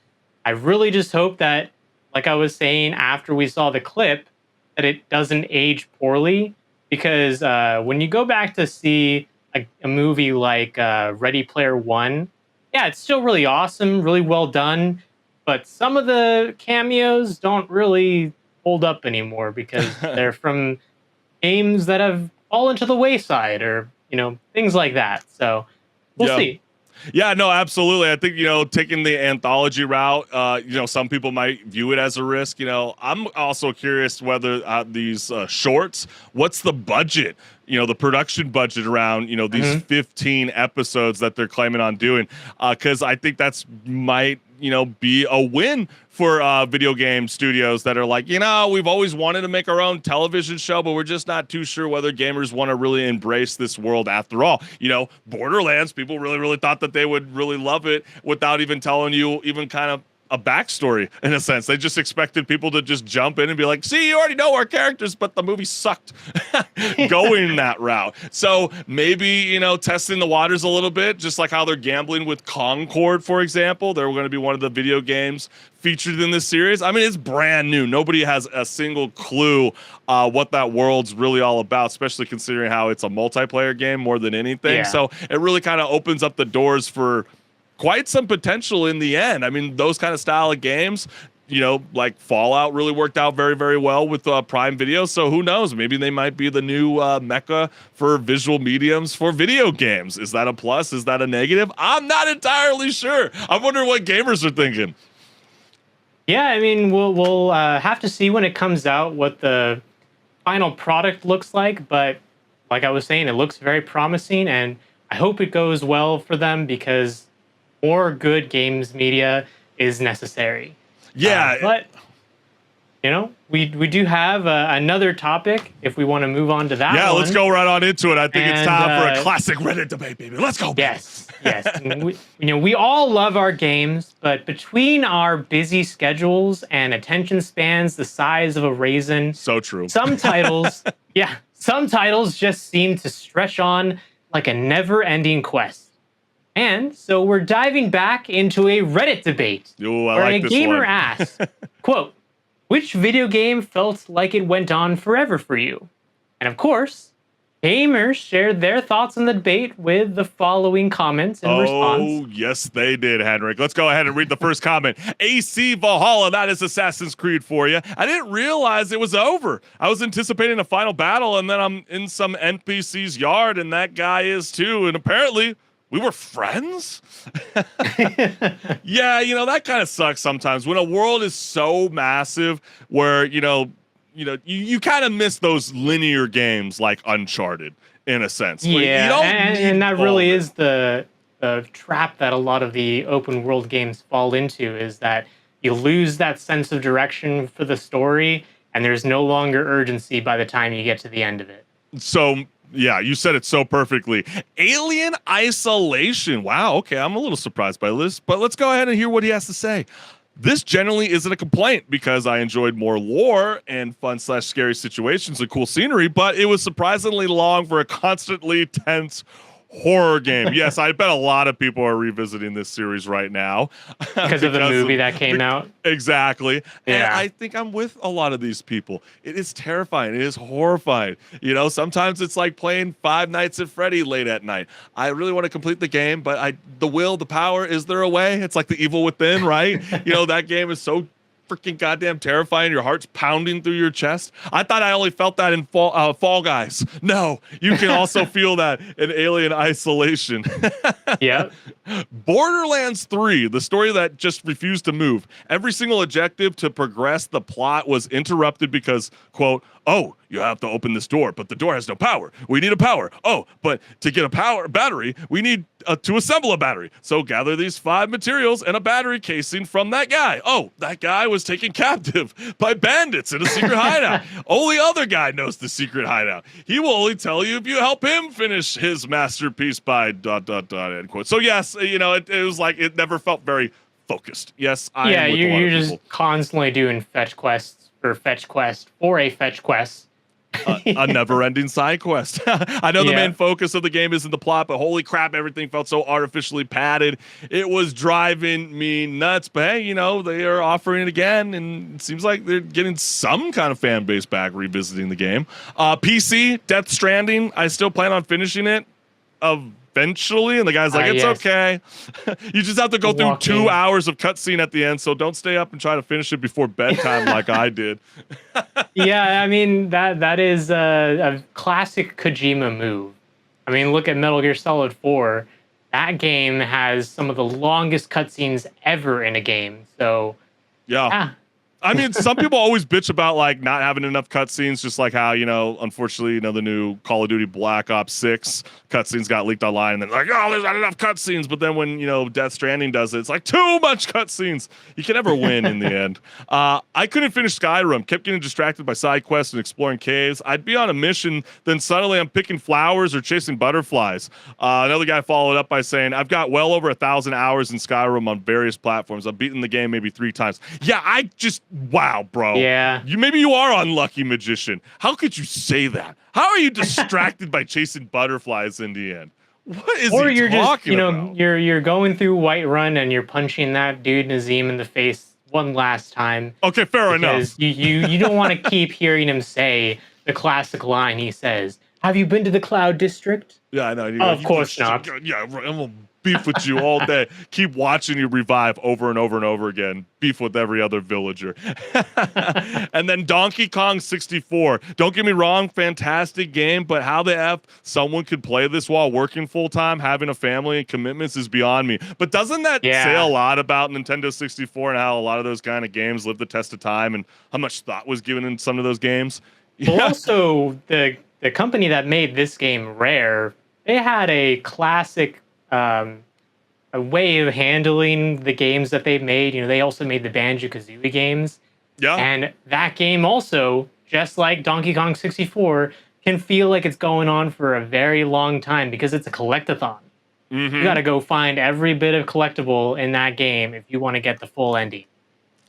I really just hope that, like I was saying after we saw the clip, that it doesn't age poorly, because when you go back to see a movie like Ready Player One, yeah, it's still really awesome, really well done, but some of the cameos don't really hold up anymore because they're from games that have fallen to the wayside, or, you know, things like that. So we'll see. Yeah, no, absolutely. I think, you know, taking the anthology route, you know, some people might view it as a risk. You know, I'm also curious whether these shorts, what's the budget, you know, the production budget around, you know, these 15 episodes that they're claiming on doing, because I think that's might, you know, be a win for video game studios that are like, you know, we've always wanted to make our own television show, but we're just not too sure whether gamers want to really embrace this world after all. You know, Borderlands, people really thought that they would really love it without even telling you even kind of a backstory, in a sense. They just expected people to just jump in and be like, see, you already know our characters, but the movie sucked going that route. So maybe, you know, testing the waters a little bit, just like how they're gambling with Concord, for example. They're going to be one of the video games featured in this series. I mean, it's brand new. Nobody has a single clue what that world's really all about, especially considering how it's a multiplayer game more than anything. Yeah. So it really kind of opens up the doors for quite some potential in the end. I mean, those kind of style of games, you know, like Fallout really worked out very well with Prime Video. So who knows? Maybe they might be the new mecca for visual mediums for video games. Is that a plus? Is that a negative? I'm not entirely sure. I wonder what gamers are thinking. Yeah, I mean, we'll have to see when it comes out what the final product looks like. But like I was saying, it looks very promising, and I hope it goes well for them, because more good games media is necessary. Yeah. But, you know, we do have another topic if we want to move on to that one. Yeah, let's go right on into it. I think it's time for a classic Reddit debate, baby. Let's go. Baby. Yes. We, you know, we all love our games, but between our busy schedules and attention spans the size of a raisin, so true. Some titles, some titles just seem to stretch on like a never-ending quest. And so we're diving back into a Reddit debate. Ooh, I where like a this gamer one. asks, quote, which video game felt like it went on forever for you? And of course, gamers shared their thoughts on the debate with the following comments in response. Oh, yes, they did, HenricK. Let's go ahead and read the first comment. AC Valhalla, that is Assassin's Creed for you. I didn't realize it was over. I was anticipating a final battle, and then I'm in some NPC's yard, and that guy is too. And apparently, we were friends? Yeah, you know, that kind of sucks sometimes when a world is so massive where, you kind of miss those linear games like Uncharted, in a sense. Yeah, and that really is the trap that a lot of the open world games fall into, is that you lose that sense of direction for the story, and there's no longer urgency by the time you get to the end of it. So, yeah, you said it so perfectly. Alien Isolation. Wow, okay, I'm a little surprised by this, but let's go ahead and hear what he has to say. This generally isn't a complaint because I enjoyed more lore and fun/scary situations and cool scenery, but it was surprisingly long for a constantly tense horror game. Yes, I bet a lot of people are revisiting this series right now. Because of the movie that came out. Exactly. Yeah. And I think I'm with a lot of these people. It is terrifying. It is horrifying. You know, sometimes it's like playing Five Nights at Freddy late at night. I really want to complete the game, but the will, the power, is there a way? It's like the evil within, right? You know, that game is so freaking goddamn terrifying. Your heart's pounding through your chest. I thought I only felt that in Fall Guys. No, you can also feel that in Alien Isolation. Yeah. Borderlands 3, the story that just refused to move. Every single objective to progress the plot was interrupted because, quote, oh, you have to open this door, but the door has no power. We need a power. Oh, but to get a power battery, we need to assemble a battery. So gather these 5 materials and a battery casing from that guy. Oh, that guy was taken captive by bandits in a secret hideout. Only other guy knows the secret hideout. He will only tell you if you help him finish his masterpiece by ... end quote. So yes, you know, it was like, it never felt very focused. Yes, I am with a lot you're of just people. constantly doing fetch quests for fetch quest for a fetch quest. A never-ending side quest. I know the Yeah. main focus of the game isn't the plot, but holy crap, everything felt so artificially padded. It was driving me nuts. But hey, you know, they are offering it again, and it seems like they're getting some kind of fan base back revisiting the game. PC, Death Stranding, I still plan on finishing it eventually, and the guy's like, it's yes. okay. You just have to go through Walking. 2 hours of cutscene at the end, so don't stay up and try to finish it before bedtime like I did. Yeah, I mean, that is a classic Kojima move. I mean, look at Metal Gear Solid 4. That game has some of the longest cutscenes ever in a game. So, Yeah. I mean, some people always bitch about like not having enough cutscenes, just like how, you know, unfortunately, you know, the new Call of Duty Black Ops 6 cutscenes got leaked online, and then like, oh, there's not enough cutscenes. But then when, you know, Death Stranding does it, it's like too much cutscenes. You can never win in the end. I couldn't finish Skyrim, kept getting distracted by side quests and exploring caves. I'd be on a mission, then suddenly I'm picking flowers or chasing butterflies. Another guy followed up by saying, I've got well over 1,000 hours in Skyrim on various platforms. I've beaten the game maybe 3 times. Yeah, wow, bro. Yeah. Maybe you are unlucky magician. How could you say that? How are you distracted by chasing butterflies in the end? What is or he you're just, talking you know, about? you're going through Whiterun and you're punching that dude Nazim in the face one last time. Okay, fair enough. Because you don't want to keep hearing him say the classic line he says, "Have you been to the Cloud District?" Yeah, I know. Of course not. Yeah, right, I'm gonna beef with you all day. Keep watching you revive over and over and over again. Beef with every other villager. And then Donkey Kong 64. Don't get me wrong, fantastic game, but how the F someone could play this while working full-time, having a family and commitments is beyond me. But doesn't that say a lot about Nintendo 64 and how a lot of those kind of games live the test of time and how much thought was given in some of those games? Well, also, the company that made this game, Rare, they had a classic a way of handling the games that they made. You know, they also made the Banjo-Kazooie games. Yeah. And that game also, just like Donkey Kong 64, can feel like it's going on for a very long time because it's a collectathon. Mm-hmm. You got to go find every bit of collectible in that game if you want to get the full ending.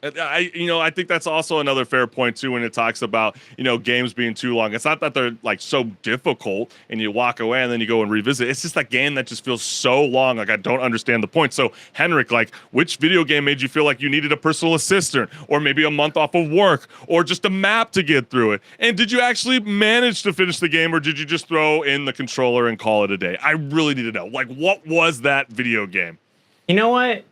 I think that's also another fair point too when it talks about, you know, games being too long. It's not that they're like so difficult and you walk away and then you go and revisit. It's just that game that just feels so long. Like I don't understand the point. So HenricK, like which video game made you feel like you needed a personal assistant or maybe a month off of work or just a map to get through it? And did you actually manage to finish the game or did you just throw in the controller and call it a day? I really need to know. Like what was that video game? You know what?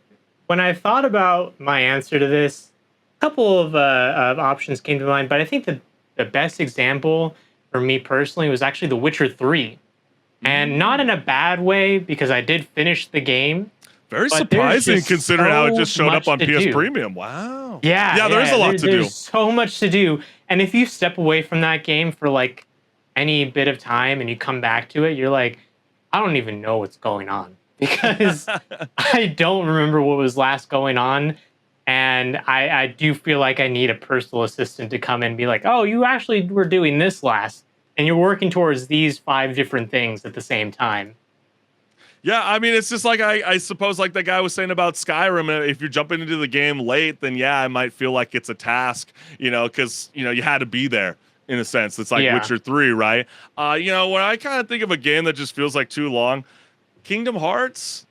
When I thought about my answer to this, a couple of options came to mind, but I think the best example for me personally was actually The Witcher 3. And not in a bad way, because I did finish the game. Very but surprising considering how it just showed up on PS do. Premium. Wow. Yeah, there is a lot to do. There's so much to do. And if you step away from that game for like any bit of time and you come back to it, you're like, I don't even know what's going on. Because I don't remember what was last going on. And I do feel like I need a personal assistant to come in and be like, oh, you actually were doing this last. And you're working towards these 5 different things at the same time. Yeah, I mean, it's just like I suppose like that guy was saying about Skyrim. If you're jumping into the game late, then yeah, I might feel like it's a task, you know, because, you know, you had to be there in a sense. It's like Witcher 3, right? You know, when I kind of think of a game that just feels like too long, Kingdom Hearts,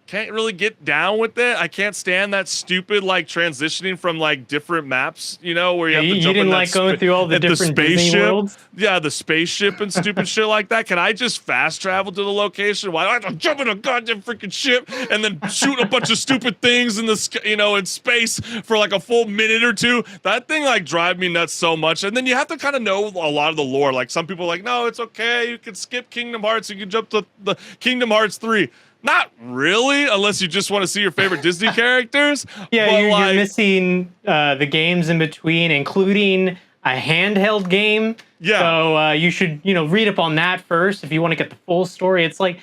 can't really get down with it. I can't stand that stupid like transitioning from like different maps, you know, where you have to jump didn't in like going through all the different Disney worlds? Yeah, the spaceship and stupid shit like that. Can I just fast travel to the location? Why do I have to jump in a goddamn freaking ship and then shoot a bunch of stupid things in the sky, you know, in space for like a full minute or two? That thing like drive me nuts so much. And then you have to kind of know a lot of the lore. Like some people are like, no, it's okay. You can skip Kingdom Hearts. You can jump to the Kingdom Hearts 3. Not really, unless you just want to see your favorite Disney characters. Yeah, but you're missing the games in between, including a handheld game. Yeah. So you should, read up on that first if you want to get the full story. It's like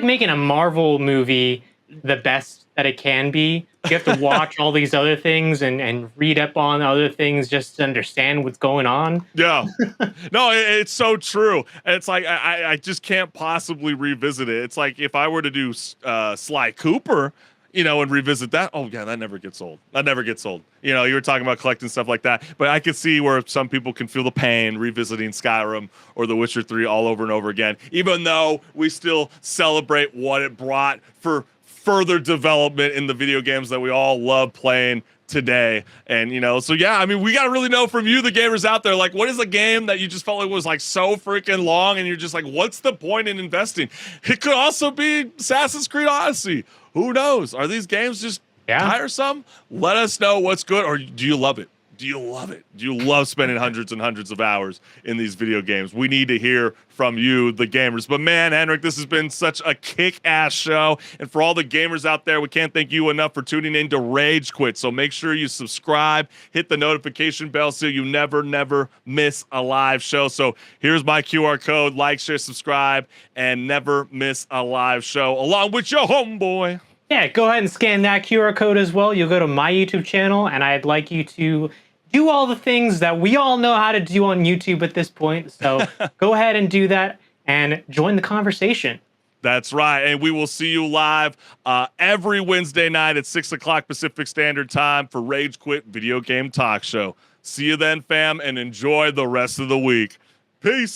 making a Marvel movie the best that it can be. You have to watch all these other things and read up on other things just to understand what's going on. Yeah. No, it's so true. And it's like, I just can't possibly revisit it. It's like if I were to do Sly Cooper, and revisit that. Oh, yeah, that never gets old. That never gets old. You were talking about collecting stuff like that. But I could see where some people can feel the pain revisiting Skyrim or The Witcher 3 all over and over again, even though we still celebrate what it brought for further development in the video games that we all love playing today. And so yeah, I mean, we got to really know from you, the gamers out there, like, what is a game that you just felt like was like so freaking long and you're just like, what's the point in investing? It could also be Assassin's Creed Odyssey. Who knows? Are these games just tiresome? Let us know what's good, or do you love it? Do you love it? Do you love spending hundreds and hundreds of hours in these video games? We need to hear from you, the gamers. But man, HenricK, this has been such a kick-ass show. And for all the gamers out there, we can't thank you enough for tuning in to Rage Quit. So make sure you subscribe, hit the notification bell so you never miss a live show. So here's my QR code. Like, share, subscribe, and never miss a live show along with your homeboy. Yeah, go ahead and scan that QR code as well. You'll go to my YouTube channel, and I'd like you to do all the things that we all know how to do on YouTube at this point. So go ahead and do that and join the conversation. That's right. And we will see you live every Wednesday night at 6 o'clock Pacific Standard Time for Rage Quit Video Game Talk Show. See you then, fam, and enjoy the rest of the week. Peace.